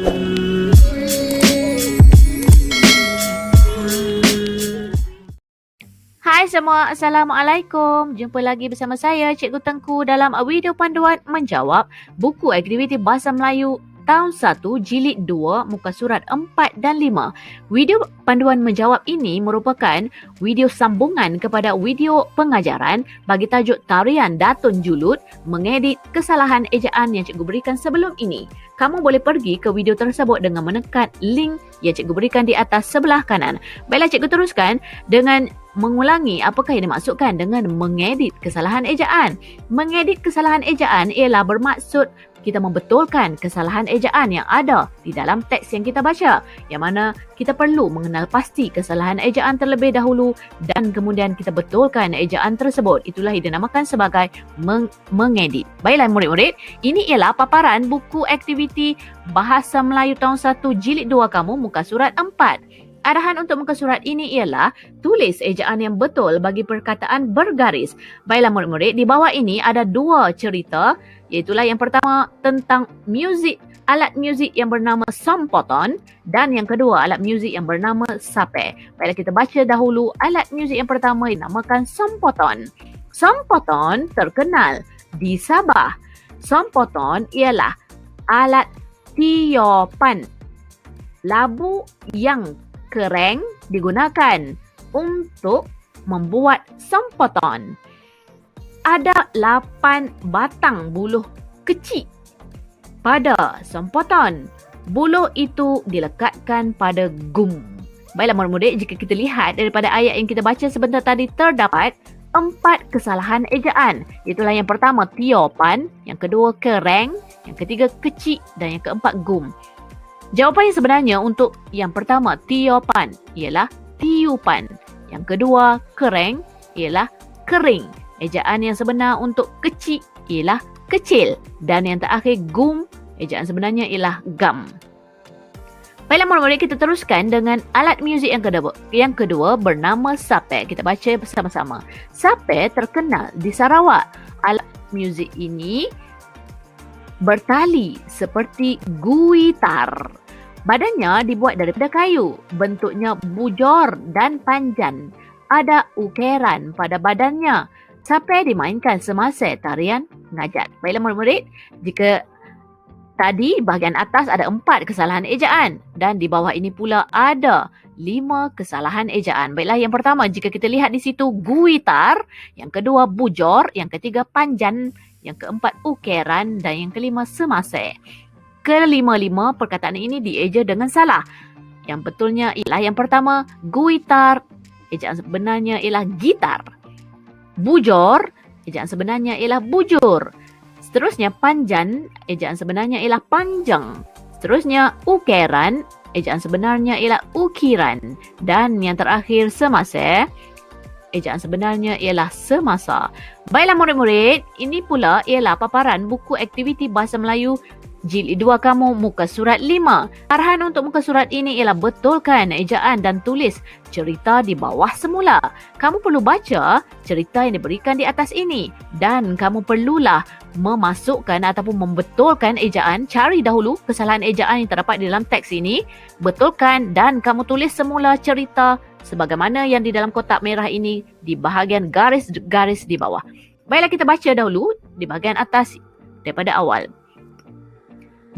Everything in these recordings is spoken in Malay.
Hai semua, Assalamualaikum. Jumpa lagi bersama saya, Cikgu Tengku dalam video panduan menjawab buku aktiviti Bahasa Melayu tahun 1 jilid 2 muka surat 4 dan 5. Video panduan menjawab ini merupakan video sambungan kepada video pengajaran bagi tajuk Tarian Datun Julud mengedit kesalahan ejaan yang cikgu berikan sebelum ini. Kamu boleh pergi ke video tersebut dengan menekan link yang cikgu berikan di atas sebelah kanan. Baiklah, cikgu teruskan dengan mengulangi apakah yang dimaksudkan dengan mengedit kesalahan ejaan. Mengedit kesalahan ejaan ialah bermaksud kita membetulkan kesalahan ejaan yang ada di dalam teks yang kita baca, yang mana kita perlu mengenal pasti kesalahan ejaan terlebih dahulu dan kemudian kita betulkan ejaan tersebut. Itulah yang dinamakan sebagai mengedit. Baiklah murid-murid, ini ialah paparan buku aktiviti Bahasa Melayu tahun 1 jilid 2 kamu muka surat 4. Arahan untuk muka surat ini ialah tulis ejaan yang betul bagi perkataan bergaris. Baiklah murid-murid, di bawah ini ada dua cerita, iaitulah yang pertama tentang alat muzik yang bernama sampoton dan yang kedua alat muzik yang bernama sape. Baiklah, kita baca dahulu alat muzik yang pertama dinamakan sampoton. Sampoton terkenal di Sabah. Sampoton ialah alat tiupan. Labu yang kereng digunakan untuk membuat sampoton. Ada 8 batang buluh kecil pada sampoton. Buluh itu dilekatkan pada gum. Baiklah murid-murid, jika kita lihat daripada ayat yang kita baca sebentar tadi, terdapat 4 kesalahan ejaan. Itulah yang pertama tiupan, yang kedua kereng, yang ketiga kecil dan yang keempat gum. Jawapan yang sebenarnya untuk yang pertama tiupan ialah tiupan. Yang kedua kereng ialah kering. Ejaan yang sebenar untuk kecil ialah kecil. Dan yang terakhir gum, ejaan sebenarnya ialah gum. Baiklah murid-murid, kita teruskan dengan alat muzik yang kedua bernama sape. Kita baca bersama-sama. Sape terkenal di Sarawak. Alat muzik ini bertali seperti guitar. Badannya dibuat daripada kayu. Bentuknya bujur dan panjang. Ada ukiran pada badannya. Sape dimainkan semasa tarian ngajat. Baiklah murid-murid, jika tadi bahagian atas ada 4 kesalahan ejaan dan di bawah ini pula ada 5 kesalahan ejaan. Baiklah, yang pertama jika kita lihat di situ guitar, yang kedua bujur, yang ketiga panjang, yang keempat ukiran dan yang kelima semasa. Kelima-lima perkataan ini dieja dengan salah. Yang betulnya ialah yang pertama guitar, ejaan sebenarnya ialah gitar. Bujur, ejaan sebenarnya ialah bujur. Seterusnya panjang, ejaan sebenarnya ialah panjang. Seterusnya ukiran, ejaan sebenarnya ialah ukiran. Dan yang terakhir semasa, ejaan sebenarnya ialah semasa. Baiklah murid-murid, ini pula ialah paparan buku aktiviti Bahasa Melayu jilid 2 kamu muka surat 5. Arahan untuk muka surat ini ialah betulkan ejaan dan tulis cerita di bawah semula. Kamu perlu baca cerita yang diberikan di atas ini dan kamu perlulah memasukkan ataupun membetulkan ejaan. Cari dahulu kesalahan ejaan yang terdapat di dalam teks ini, betulkan dan kamu tulis semula cerita sebagaimana yang di dalam kotak merah ini di bahagian garis-garis di bawah. Baiklah, kita baca dahulu di bahagian atas daripada awal.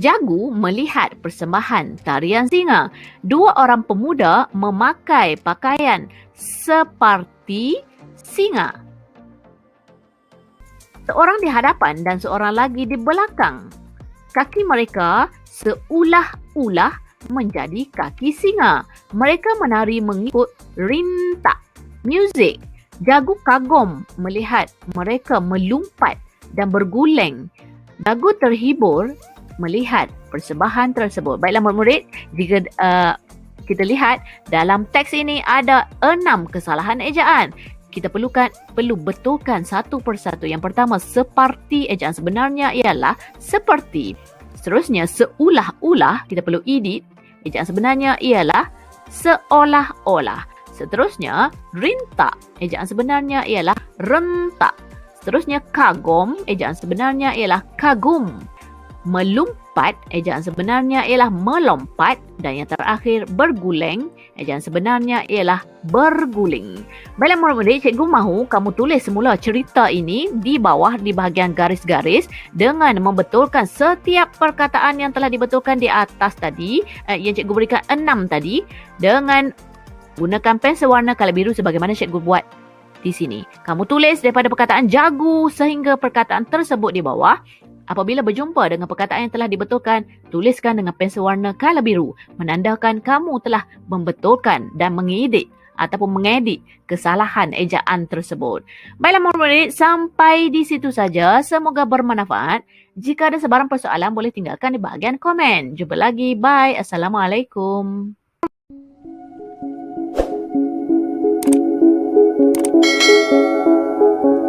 Jagu melihat persembahan tarian singa. 2 orang pemuda memakai pakaian seperti singa. Seorang di hadapan dan seorang lagi di belakang. Kaki mereka seulah-ulah menjadi kaki singa. Mereka menari mengikut rintak muzik. Jagu kagum melihat mereka melumpat dan berguling. Jagu terhibur melihat persembahan tersebut. Baiklah murid-murid, jika kita lihat dalam teks ini ada 6 kesalahan ejaan. Kita perlu betulkan satu persatu. Yang pertama, seperti, ejaan sebenarnya ialah seperti. Seterusnya, seulah-ulah, kita perlu edit. Ejaan sebenarnya ialah seolah-olah. Seterusnya, rintak, ejaan sebenarnya ialah rentak. Seterusnya, kagum, ejaan sebenarnya ialah kagum. Melompat, ejaan sebenarnya ialah melompat. Dan yang terakhir, berguleng, ejaan sebenarnya ialah berguling. Baiklah murid-murid, cikgu mahu kamu tulis semula cerita ini di bawah di bahagian garis-garis dengan membetulkan setiap perkataan yang telah dibetulkan di atas tadi, yang cikgu berikan 6 tadi, dengan gunakan pensel warna color biru sebagaimana cikgu buat di sini. Kamu tulis daripada perkataan jagu sehingga perkataan tersebut di bawah. Apabila berjumpa dengan perkataan yang telah dibetulkan, tuliskan dengan pensel warna color biru, menandakan kamu telah membetulkan dan mengedit ataupun mengedit kesalahan ejaan tersebut. Baiklah murid-murid, sampai di situ saja. Semoga bermanfaat. Jika ada sebarang persoalan, boleh tinggalkan di bahagian komen. Jumpa lagi. Bye. Assalamualaikum.